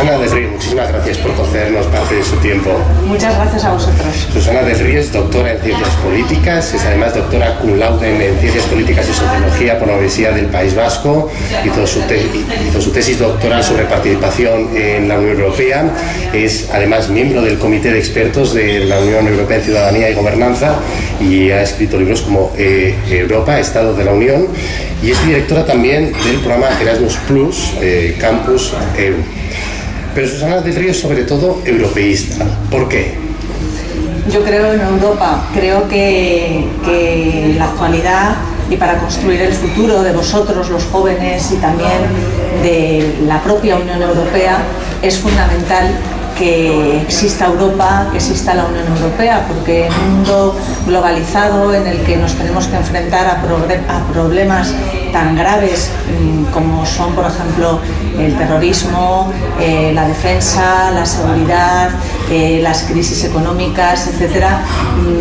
Susana del Río, muchísimas gracias por concedernos parte de su tiempo. Muchas gracias a vosotros. Susana del Río es doctora en Ciencias Políticas, es además doctora cum laude en Ciencias Políticas y Sociología por la Universidad del País Vasco, hizo su tesis doctoral sobre participación en la Unión Europea, es además miembro del Comité de Expertos de la Unión Europea en Ciudadanía y Gobernanza y ha escrito libros como Europa, Estado de la Unión, y es directora también del programa Erasmus Plus, Campus EU. Pero Susana del Río es sobre todo europeísta. ¿Por qué? Yo creo en Europa, creo que la actualidad y para construir el futuro de vosotros, los jóvenes, y también de la propia Unión Europea, es fundamental que exista Europa, que exista la Unión Europea, porque en un mundo globalizado en el que nos tenemos que enfrentar a problemas tan graves como son, por ejemplo, el terrorismo, la defensa, la seguridad, las crisis económicas, etcétera,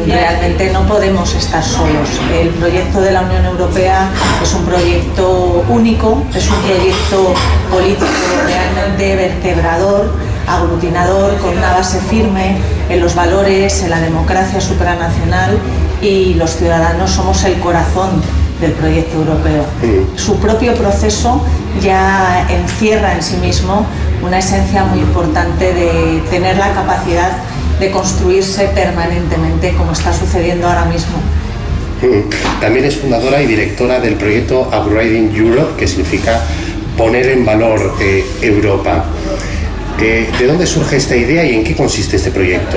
realmente no podemos estar solos. El proyecto de la Unión Europea es un proyecto único, es un proyecto político realmente vertebrador, aglutinador, con una base firme en los valores, en la democracia supranacional, y los ciudadanos somos el corazón del proyecto europeo. Su propio proceso ya encierra en sí mismo una esencia muy importante de tener la capacidad de construirse permanentemente, como está sucediendo ahora mismo. También es fundadora y directora del proyecto Upgrading Europe, que significa poner en valor Europa. ¿De dónde surge esta idea y en qué consiste este proyecto?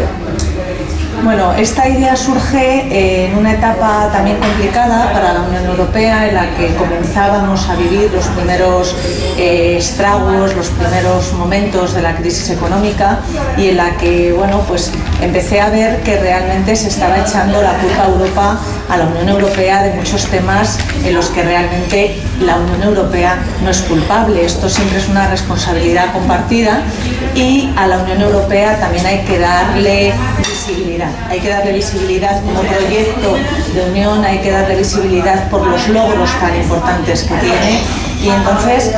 Bueno, esta idea surge en una etapa también complicada para la Unión Europea, en la que comenzábamos a vivir los primeros estragos, los primeros momentos de la crisis económica, y en la que, bueno, pues empecé a ver que realmente se estaba echando la culpa a Europa, a la Unión Europea, de muchos temas en los que realmente la Unión Europea no es culpable. Esto siempre es una responsabilidad compartida, y a la Unión Europea también hay que darle visibilidad. Hay que darle visibilidad como proyecto de unión, hay que darle visibilidad por los logros tan importantes que tiene, y entonces,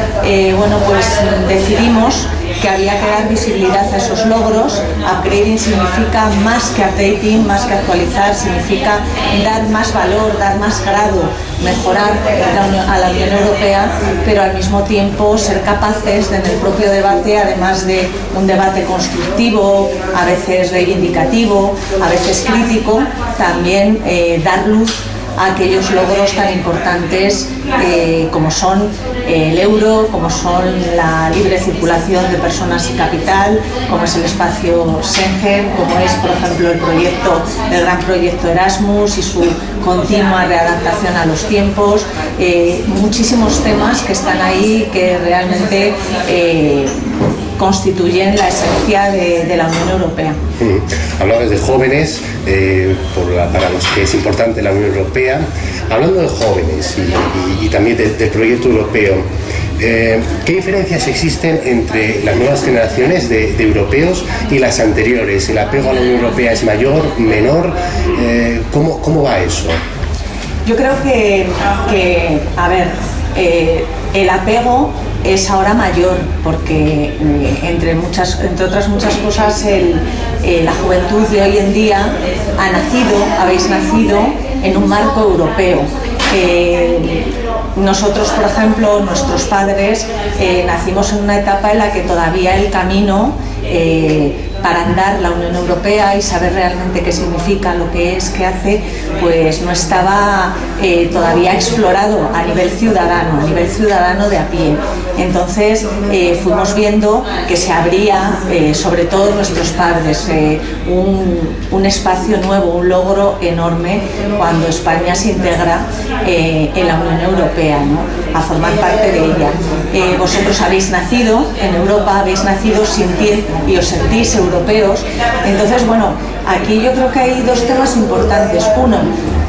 bueno, pues decidimos que había que dar visibilidad a esos logros. Upgrading significa más que updating, más que actualizar, significa dar más valor, dar más grado, mejorar a la Unión Europea, pero al mismo tiempo ser capaces de, en el propio debate, además de un debate constructivo, a veces reivindicativo, a veces crítico, también dar luz a aquellos logros tan importantes como son el euro, como son la libre circulación de personas y capital, como es el espacio Schengen, como es, por ejemplo, el gran proyecto Erasmus y su continua readaptación a los tiempos. Muchísimos temas que están ahí, que realmente constituyen la esencia de la Unión Europea. Hablabas de jóvenes, para los que es importante la Unión Europea. Hablando de jóvenes y también del proyecto europeo, ¿qué diferencias existen entre las nuevas generaciones de europeos y las anteriores? ¿El apego a la Unión Europea es mayor, menor? ¿Cómo va eso? Yo creo que el apego es ahora mayor, porque entre otras muchas cosas, la juventud de hoy en día habéis nacido en un marco europeo. Nosotros, por ejemplo, nuestros padres, nacimos en una etapa en la que todavía el camino para andar la Unión Europea y saber realmente qué significa, lo que es, qué hace, pues no estaba todavía explorado a nivel ciudadano de a pie. Entonces fuimos viendo que se abría, sobre todo nuestros padres, un espacio nuevo, un logro enorme cuando España se integra en la Unión Europea, ¿no?, a formar parte de ella. Vosotros habéis nacido en Europa, habéis nacido sintiendo y os sentís europeos. Entonces, bueno, aquí yo creo que hay dos temas importantes. Uno,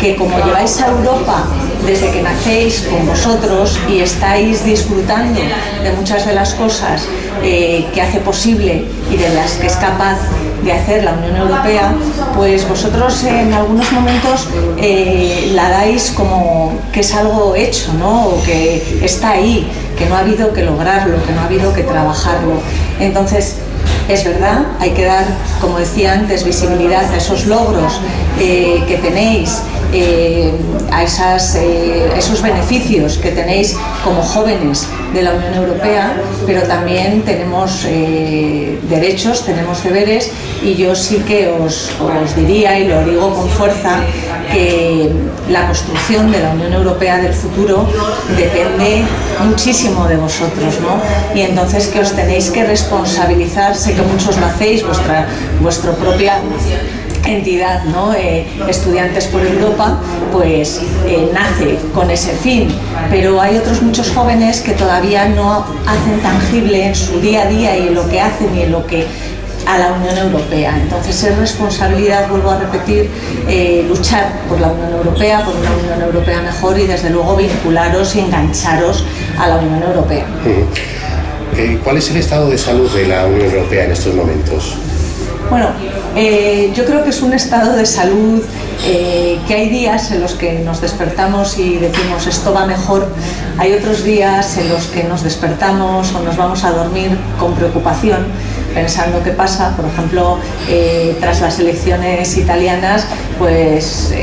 que como lleváis a Europa desde que nacéis con vosotros y estáis disfrutando de muchas de las cosas que hace posible y de las que es capaz de hacer la Unión Europea, pues vosotros en algunos momentos la dais como que es algo hecho, ¿no?, o que está ahí, que no ha habido que lograrlo, que no ha habido que trabajarlo. Entonces, es verdad, hay que dar, como decía antes, visibilidad a esos logros que tenéis, a esos beneficios que tenéis como jóvenes de la Unión Europea, pero también tenemos derechos, tenemos deberes, y yo sí que os diría, y lo digo con fuerza, que la construcción de la Unión Europea del futuro depende muchísimo de vosotros, ¿no? Y entonces que os tenéis que responsabilizar, sé que muchos lo hacéis, vuestra propia entidad, ¿no? Estudiantes por Europa, pues nace con ese fin, pero hay otros muchos jóvenes que todavía no hacen tangible en su día a día y en lo que hacen y en lo que a la Unión Europea. Entonces es responsabilidad, vuelvo a repetir, luchar por la Unión Europea, por una Unión Europea mejor, y desde luego vincularos y engancharos a la Unión Europea. ¿Cuál es el estado de salud de la Unión Europea en estos momentos? Bueno, yo creo que es un estado de salud que hay días en los que nos despertamos y decimos esto va mejor, hay otros días en los que nos despertamos o nos vamos a dormir con preocupación, pensando qué pasa. Por ejemplo, tras las elecciones italianas, pues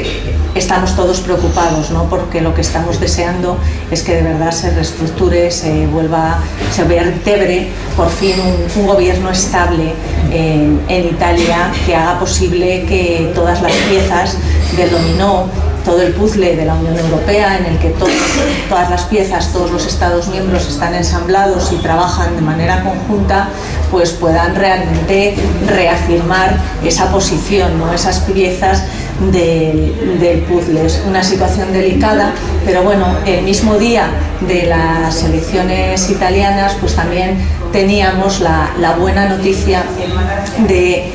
estamos todos preocupados, ¿no? Porque lo que estamos deseando es que de verdad se reestructure, se vertebre por fin un gobierno estable en Italia, que haga posible que todas las piezas del dominó, todo el puzzle de la Unión Europea, en el que todas las piezas, todos los Estados miembros están ensamblados y trabajan de manera conjunta, pues puedan realmente reafirmar esa posición, ¿no? Esas piezas del puzzle. Es una situación delicada, pero bueno, el mismo día de las elecciones italianas, pues también teníamos la buena noticia de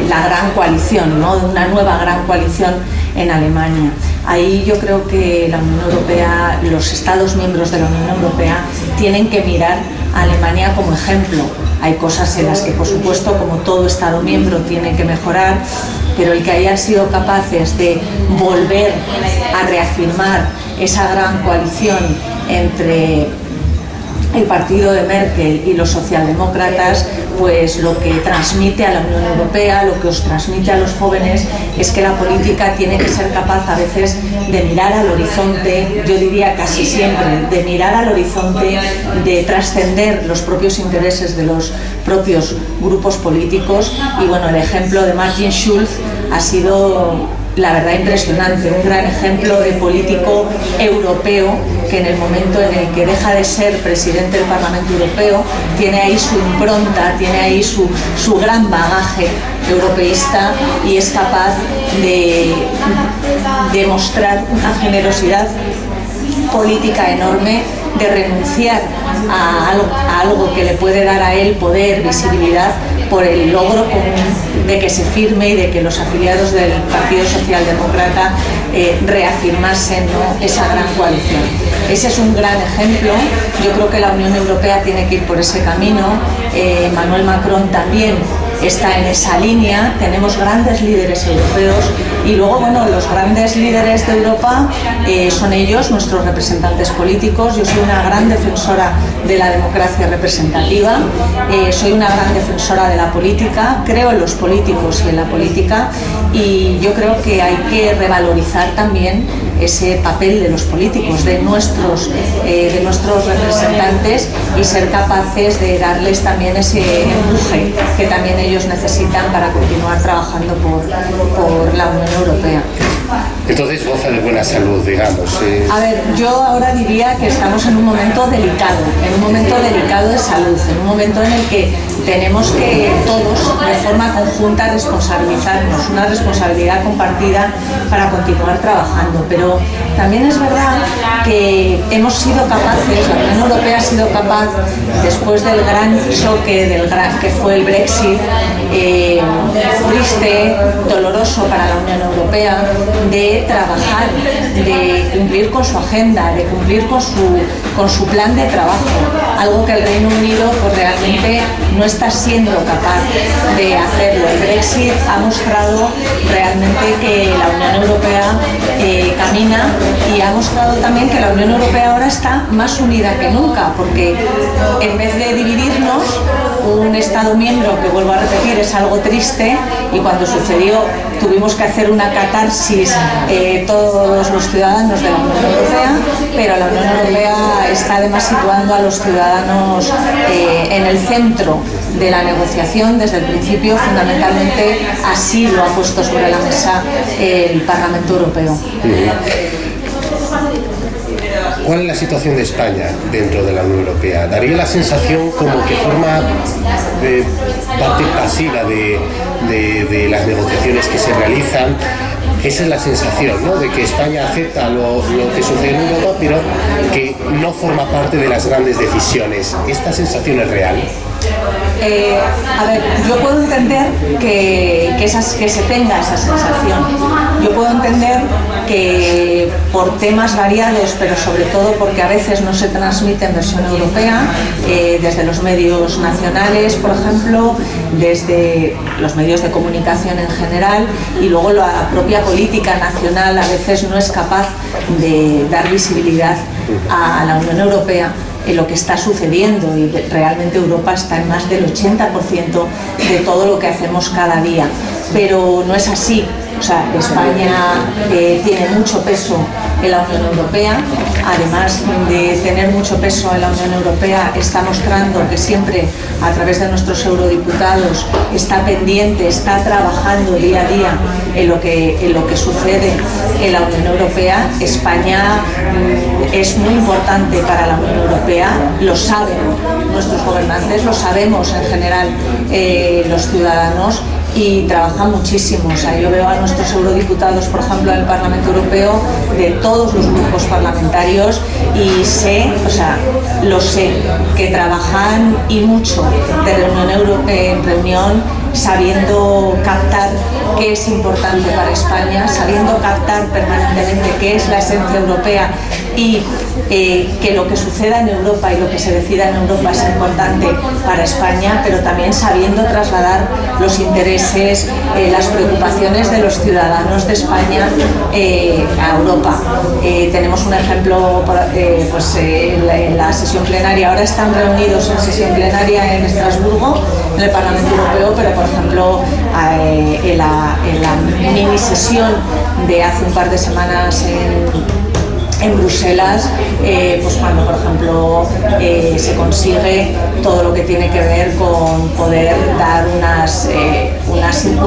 la gran coalición, ¿no? De una nueva gran coalición en Alemania. Ahí yo creo que la Unión Europea, los Estados miembros de la Unión Europea, tienen que mirar a Alemania como ejemplo. Hay cosas en las que, por supuesto, como todo Estado miembro, tienen que mejorar, pero el que hayan sido capaces de volver a reafirmar esa gran coalición entre el partido de Merkel y los socialdemócratas, pues lo que transmite a la Unión Europea, lo que os transmite a los jóvenes, es que la política tiene que ser capaz a veces de mirar al horizonte, yo diría casi siempre, de mirar al horizonte, de trascender los propios intereses de los propios grupos políticos. Y bueno, el ejemplo de Martin Schulz ha sido, la verdad, impresionante, un gran ejemplo de político europeo que en el momento en el que deja de ser presidente del Parlamento Europeo tiene ahí su impronta, tiene ahí su gran bagaje europeísta y es capaz de demostrar una generosidad política enorme, de renunciar a algo que le puede dar a él poder, visibilidad, por el logro común de que se firme y de que los afiliados del Partido Socialdemócrata reafirmasen, ¿no?, esa gran coalición. Ese es un gran ejemplo. Yo creo que la Unión Europea tiene que ir por ese camino. Emmanuel Macron también está en esa línea. Tenemos grandes líderes europeos y luego, bueno, los grandes líderes de Europa son ellos, nuestros representantes políticos. Yo soy una gran defensora de la democracia representativa, soy una gran defensora de la política, creo en los políticos y en la política, y yo creo que hay que revalorizar también ese papel de los políticos, de nuestros representantes, y ser capaces de darles también ese empuje que también ellos necesitan para continuar trabajando por la Unión Europea. Entonces goza de buena salud, digamos. A ver, yo ahora diría que estamos en un momento delicado de salud, en un momento en el que tenemos que todos, de forma conjunta, responsabilizarnos, una responsabilidad compartida para continuar trabajando. Pero también es verdad que hemos sido capaces, la Unión Europea ha sido capaz, después del gran choque, que fue el Brexit, triste, doloroso para la Unión Europea, de trabajar, de cumplir con su agenda, de cumplir con su plan de trabajo, algo que el Reino Unido pues realmente no está siendo capaz de hacerlo. El Brexit ha mostrado realmente que la Unión Europea camina, y ha mostrado también que la Unión Europea ahora está más unida que nunca, porque en vez de dividirnos, un Estado miembro que, vuelvo a repetir, es algo triste, y cuando sucedió tuvimos que hacer una catarsis todos los ciudadanos de la Unión Europea, pero la Unión Europea está además situando a los ciudadanos en el centro de la negociación desde el principio. Fundamentalmente así lo ha puesto sobre la mesa el Parlamento Europeo. ¿Cuál es la situación de España dentro de la Unión Europea? Daría la sensación como que forma parte pasiva de las negociaciones que se realizan. Esa es la sensación, ¿no?, de que España acepta lo que sucede en Europa, pero que no forma parte de las grandes decisiones. ¿Esta sensación es real? A ver, yo puedo entender que se tenga esa sensación. Yo puedo entender que por temas variados, pero sobre todo porque a veces no se transmite en versión europea, desde los medios nacionales, por ejemplo, desde los medios de comunicación en general, y luego la propia política nacional a veces no es capaz de dar visibilidad a la Unión Europea en lo que está sucediendo, y realmente Europa está en más del 80% de todo lo que hacemos cada día, pero no es así. O sea, España tiene mucho peso en la Unión Europea. Además de tener mucho peso en la Unión Europea, está mostrando que siempre, a través de nuestros eurodiputados, está pendiente, está trabajando día a día en lo que sucede en la Unión Europea. España es muy importante para la Unión Europea, lo saben nuestros gobernantes, lo sabemos en general los ciudadanos, y trabaja muchísimo. O sea, yo veo a nuestros eurodiputados, por ejemplo, en el Parlamento Europeo, de todos los grupos parlamentarios, y lo sé, que trabajan y mucho de reunión en reunión, sabiendo captar qué es importante para España, sabiendo captar permanentemente qué es la esencia europea, y que lo que suceda en Europa y lo que se decida en Europa es importante para España, pero también sabiendo trasladar los intereses, las preocupaciones de los ciudadanos de España a Europa. Tenemos un ejemplo, en la sesión plenaria. Ahora están reunidos en sesión plenaria en Estrasburgo, en el Parlamento Europeo, pero por ejemplo en la mini sesión de hace un par de semanas en Bruselas, cuando por ejemplo se consigue todo lo que tiene que ver con poder dar una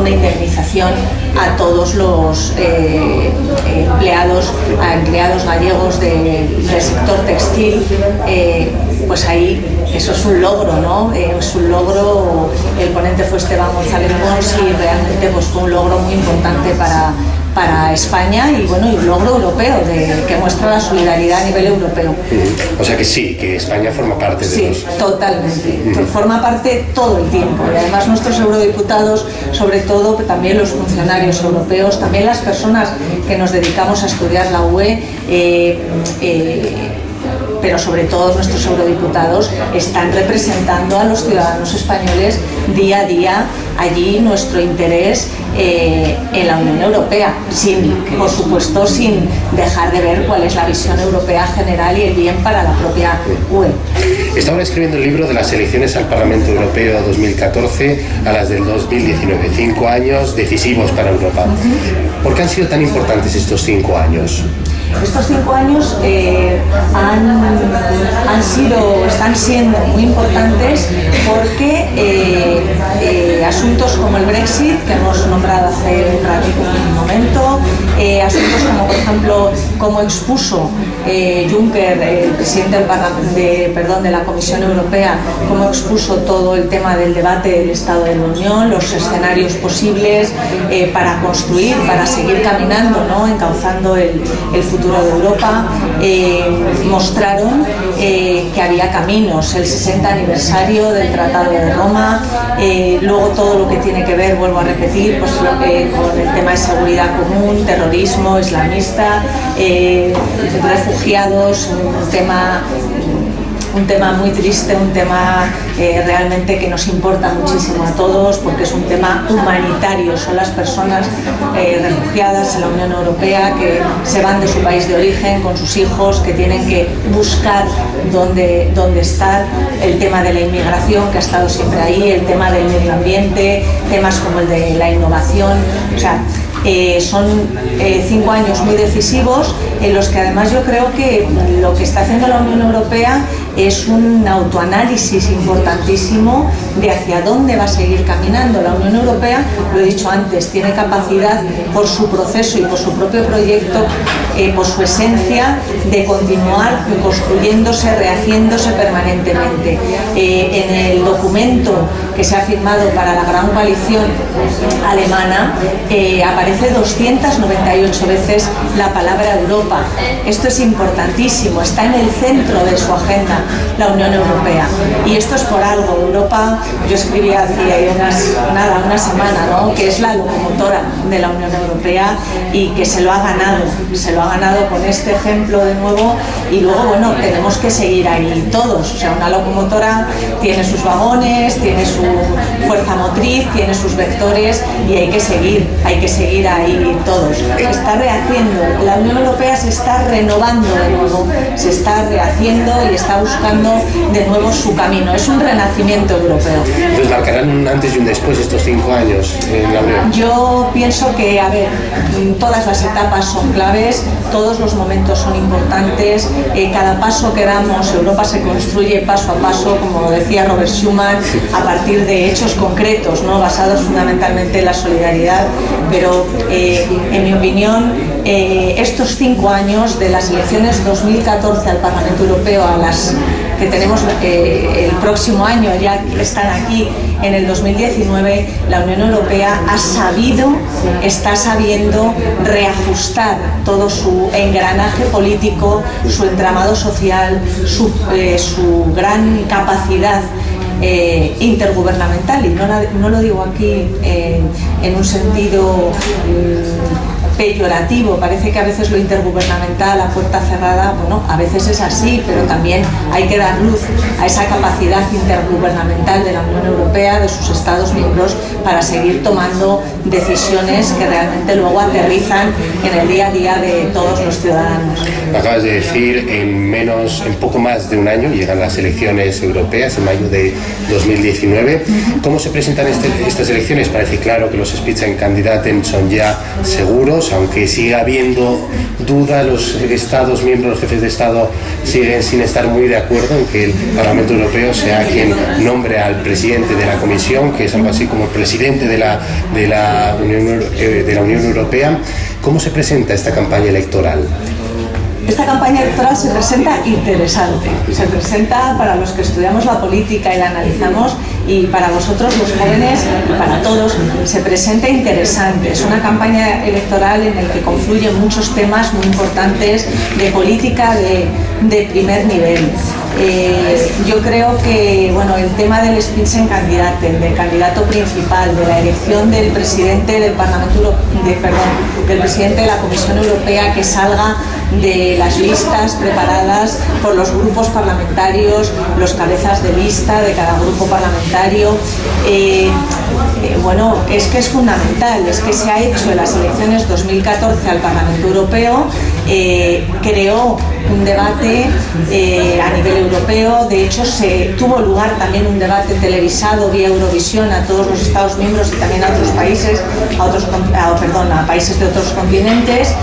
indemnización a todos los empleados gallegos del sector textil, pues ahí eso es un logro, ¿no? Es un logro. El ponente fue Esteban González Pons, y realmente pues fue un logro muy importante para España, y bueno, y un logro europeo que muestra la solidaridad a nivel europeo. O sea que sí, que España forma parte de los... Sí, totalmente. Forma parte todo el tiempo, y además nuestros eurodiputados, sobre todo también los funcionarios europeos, también las personas que nos dedicamos a estudiar la UE, pero sobre todo nuestros eurodiputados, están representando a los ciudadanos españoles día a día allí nuestro interés en la Unión Europea, por supuesto sin dejar de ver cuál es la visión europea general y el bien para la propia UE. Está ahora escribiendo el libro de las elecciones al Parlamento Europeo 2014 a las del 2019, 5 años decisivos para Europa. ¿Por qué han sido tan importantes estos 5 años? Estos 5 años están siendo muy importantes porque asuntos como el Brexit, que hemos nombrado hace un momento, asuntos como, por ejemplo, como expuso Juncker, el presidente de la Comisión Europea, cómo expuso todo el tema del debate del Estado de la Unión, los escenarios posibles para construir, para seguir caminando, ¿no?, encauzando el futuro de Europa. Mostraron que había caminos, el 60 aniversario del Tratado de Roma, luego todo lo que tiene que ver, vuelvo a repetir, pues, con el tema de seguridad común, terrorismo islamista, refugiados, un tema un tema muy triste, un tema realmente que nos importa muchísimo a todos, porque es un tema humanitario. Son las personas refugiadas en la Unión Europea que se van de su país de origen con sus hijos, que tienen que buscar dónde estar, el tema de la inmigración que ha estado siempre ahí, el tema del medio ambiente, temas como el de la innovación. O sea, son 5 años muy decisivos en los que además yo creo que lo que está haciendo la Unión Europea es un autoanálisis importantísimo de hacia dónde va a seguir caminando. La Unión Europea, lo he dicho antes, tiene capacidad por su proceso y por su propio proyecto, por su esencia, de continuar construyéndose, rehaciéndose permanentemente. En el documento que se ha firmado para la gran coalición alemana aparece 298 veces la palabra Europa. Esto es importantísimo, está en el centro de su agenda la Unión Europea, y esto es por algo. Europa, yo escribí hace una semana, ¿no?, que es la locomotora de la Unión Europea y que se lo ha ganado con este ejemplo de nuevo, y luego, bueno, tenemos que seguir ahí todos. O sea, una locomotora tiene sus vagones, tiene su fuerza motriz, tiene sus vectores, y hay que seguir ahí todos. Se está rehaciendo, la Unión Europea se está renovando de nuevo, se está rehaciendo y está buscando de nuevo su camino. Es un renacimiento europeo. Entonces, ¿marcarán un antes y un después estos 5 años en la Unión? Yo pienso que, todas las etapas son claves, todos los momentos son importantes, cada paso que damos, Europa se construye paso a paso, como decía Robert Schuman, a partir de hechos concretos, ¿no?, basados fundamentalmente en la solidaridad. Pero, en mi opinión, estos 5 años de las elecciones 2014 al Parlamento Europeo a las que tenemos el próximo año, ya están aquí en el 2019, la Unión Europea está sabiendo reajustar todo su engranaje político, su entramado social, su gran capacidad intergubernamental, y no lo digo aquí en un sentido peyorativo. Parece que a veces lo intergubernamental a puerta cerrada, bueno, a veces es así, pero también hay que dar luz a esa capacidad intergubernamental de la Unión Europea, de sus Estados miembros, para seguir tomando decisiones que realmente luego aterrizan en el día a día de todos los ciudadanos. Acabas de decir, en poco más de un año llegan las elecciones europeas, en mayo de 2019. ¿Cómo se presentan estas elecciones? Parece claro que los Spitzenkandidaten son ya seguros, aunque siga habiendo duda, los Estados miembros, los jefes de Estado siguen sin estar muy de acuerdo en que el Parlamento Europeo sea quien nombre al presidente de la Comisión, que es algo así como el presidente de la Unión Europea. ¿Cómo se presenta esta campaña electoral? Esta campaña electoral se presenta interesante, se presenta para los que estudiamos la política y la analizamos, y para vosotros los jóvenes y para todos se presenta interesante. Es una campaña electoral en la que confluyen muchos temas muy importantes de política de primer nivel. Yo creo que, bueno, el tema del Spitzenkandidaten, del candidato principal, de la elección del presidente del del presidente de la Comisión Europea, que salga de las listas preparadas por los grupos parlamentarios, los cabezas de lista de cada grupo parlamentario, bueno, es que es fundamental. Es que se ha hecho en las elecciones 2014 al Parlamento Europeo, creó un debate a nivel europeo. De hecho, tuvo lugar también un debate televisado vía Eurovisión a todos los Estados miembros y también a otros países, a países de otros continentes.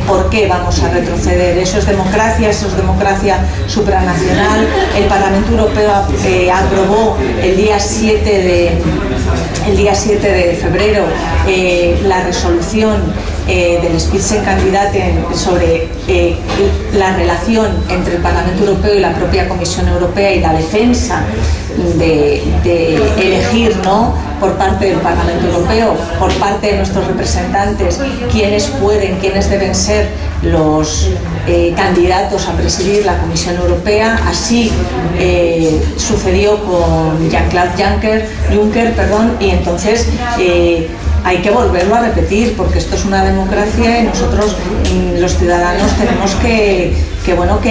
¿Por qué vamos a retroceder? Eso es democracia supranacional. El Parlamento Europeo aprobó el día 7 de febrero la resolución del Spitzenkandidaten sobre la relación entre el Parlamento Europeo y la propia Comisión Europea, y la defensa de elegir, ¿no?, por parte del Parlamento Europeo, por parte de nuestros representantes, quiénes deben ser los candidatos a presidir la Comisión Europea. Así sucedió con Jean-Claude Juncker, y entonces hay que volverlo a repetir, porque esto es una democracia y nosotros, los ciudadanos, tenemos que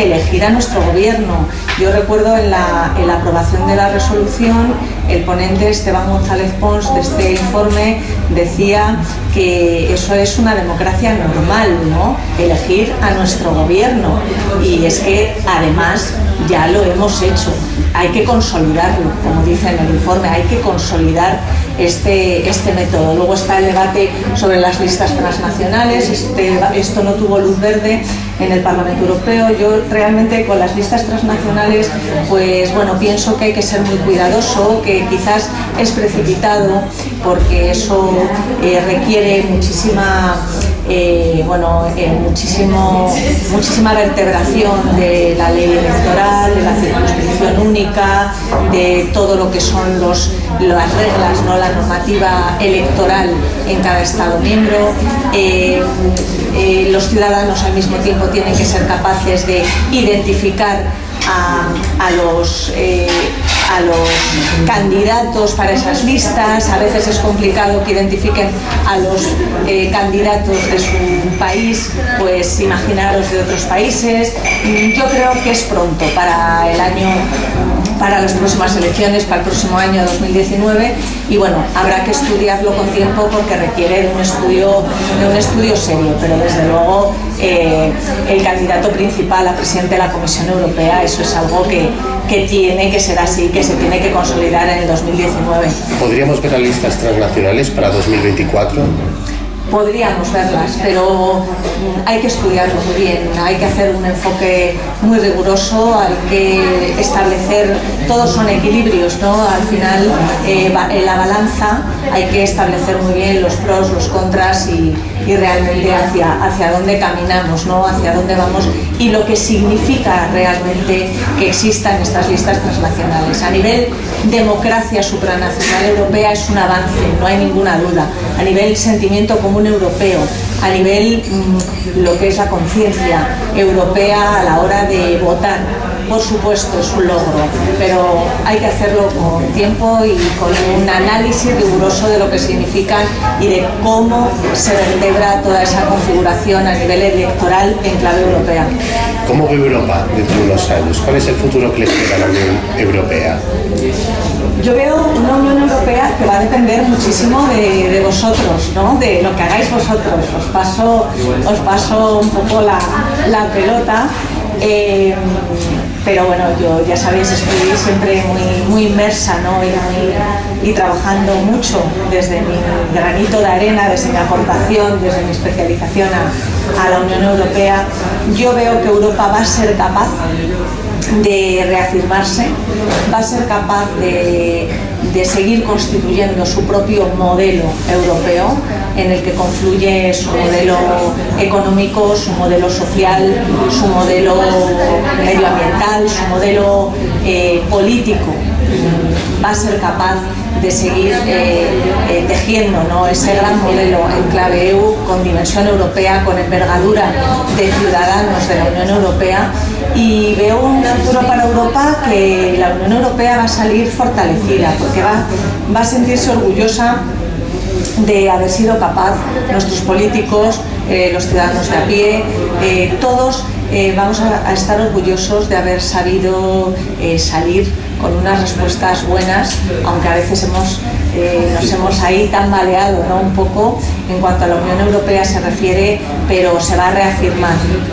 elegir a nuestro gobierno. Yo recuerdo en la aprobación de la resolución, el ponente Esteban González Pons de este informe decía que eso es una democracia normal, ¿no? Elegir a nuestro gobierno, y es que además ya lo hemos hecho. Hay que consolidarlo, como dice en el informe, hay que consolidar este método. Luego está el debate sobre las listas transnacionales. Esto no tuvo luz verde en el Parlamento Europeo. Yo realmente con las listas transnacionales, pues bueno, pienso que hay que ser muy cuidadoso, que quizás es precipitado, porque eso requiere muchísima vertebración de la ley electoral, de la circunscripción única, de todo lo que son las reglas, ¿no? La normativa electoral en cada Estado miembro. Los ciudadanos al mismo tiempo tienen que ser capaces de identificar a los candidatos para esas listas. A veces es complicado que identifiquen a los candidatos de su país, pues imaginaros de otros países. Yo creo que es pronto para las próximas elecciones, para el próximo año 2019, y bueno, habrá que estudiarlo con tiempo porque requiere de un estudio serio, pero desde luego el candidato principal a presidente de la Comisión Europea, eso es algo que tiene que ser así, que se tiene que consolidar en el 2019. ¿Podríamos ver las listas transnacionales para 2024? Podríamos verlas, pero hay que estudiarlo muy bien, hay que hacer un enfoque muy riguroso, hay que establecer, todos son equilibrios, ¿no? Al final, en la balanza hay que establecer muy bien los pros, los contras y realmente hacia dónde caminamos, ¿no? Hacia dónde vamos y lo que significa realmente que existan estas listas transnacionales. A nivel democracia supranacional europea es un avance, no hay ninguna duda. A nivel sentimiento común europeo, a nivel lo que es la conciencia europea a la hora de votar, por supuesto es un logro, pero hay que hacerlo con tiempo y con un análisis riguroso de lo que significan y de cómo se vertebra toda esa configuración a nivel electoral en clave europea. ¿Cómo ve Europa dentro de unos años? ¿Cuál es el futuro que le espera a la Unión Europea? Yo veo una Unión Europea que va a depender muchísimo de vosotros, ¿no? De lo que hagáis vosotros. Os paso un poco la pelota. Pero bueno, yo ya sabéis, estoy siempre muy inmersa, ¿no? y trabajando mucho desde mi granito de arena, desde mi aportación, desde mi especialización a la Unión Europea. Yo veo que Europa va a ser capaz de reafirmarse, va a ser capaz de seguir constituyendo su propio modelo europeo, en el que confluye su modelo económico, su modelo social, su modelo medioambiental, su modelo político. Va a ser capaz de seguir tejiendo, ¿no? Ese gran modelo en clave EU, con dimensión europea, con envergadura de ciudadanos de la Unión Europea, y veo un futuro para Europa que la Unión Europea va a salir fortalecida, porque va a sentirse orgullosa de haber sido capaz, nuestros políticos, los ciudadanos de a pie, todos vamos a estar orgullosos de haber sabido salir con unas respuestas buenas, aunque a veces nos hemos ahí tambaleado, ¿no? Un poco en cuanto a la Unión Europea se refiere, pero se va a reafirmar.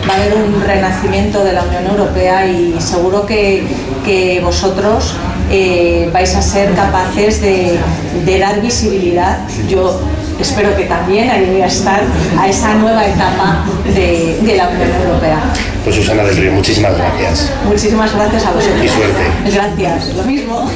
Va a haber un renacimiento de la Unión Europea y seguro que vosotros vais a ser capaces de dar visibilidad. Yo espero que también ahí voy a estar a esa nueva etapa de la Unión Europea. Pues Susana del Río, muchísimas gracias. Muchísimas gracias a vosotros. Y suerte. Gracias, lo mismo.